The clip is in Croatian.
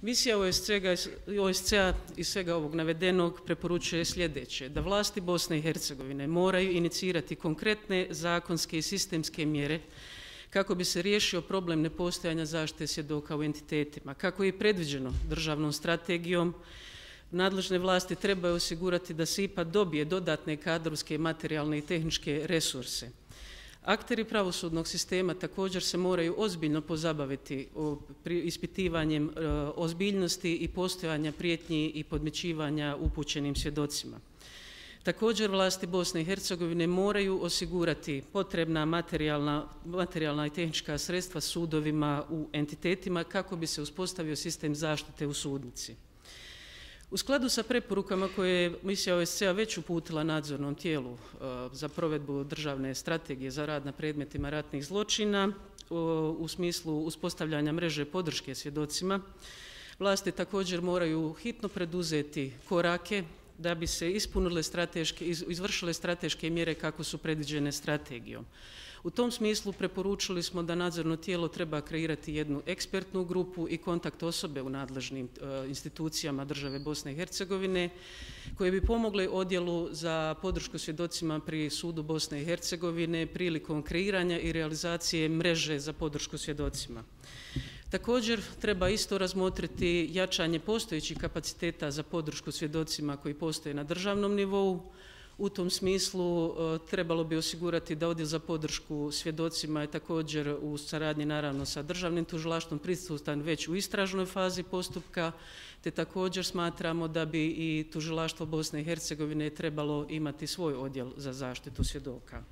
Misija OSCE-a iz svega ovog navedenog preporučuje sljedeće: da vlasti Bosne i Hercegovine moraju inicirati konkretne zakonske i sistemske mjere kako bi se riješio problem nepostojanja zaštite svjedoka u entitetima. Kako je i predviđeno državnom strategijom, nadležne vlasti trebaju osigurati da se ipak dobije dodatne kadrovske, materijalne i tehničke resurse. Akteri pravosudnog sistema također se moraju ozbiljno pozabaviti ispitivanjem ozbiljnosti i postojanja prijetnji i podmićivanja upućenim svjedocima. Također vlasti Bosne i Hercegovine moraju osigurati potrebna materijalna i tehnička sredstva sudovima u entitetima kako bi se uspostavio sistem zaštite u sudnici. U skladu sa preporukama koje je misija OSCE-a već uputila nadzornom tijelu za provedbu državne strategije za rad na predmetima ratnih zločina u smislu uspostavljanja mreže podrške svjedocima, vlasti također moraju hitno poduzeti korake da bi se izvršile strateške mjere kako su predviđene strategijom. U tom smislu preporučili smo da nadzorno tijelo treba kreirati jednu ekspertnu grupu i kontakt osobe u nadležnim institucijama države Bosne i Hercegovine koje bi pomogle odjelu za podršku svjedocima pri sudu Bosne i Hercegovine prilikom kreiranja i realizacije mreže za podršku svjedocima. Također treba isto razmotriti jačanje postojećih kapaciteta za podršku svjedocima koji postoje na državnom nivou. U tom smislu trebalo bi osigurati da odjel za podršku svjedocima je također u saradnji naravno sa državnim tužilaštvom prisutan već u istražnoj fazi postupka, te također smatramo da bi i tužilaštvo Bosne i Hercegovine trebalo imati svoj odjel za zaštitu svjedoka.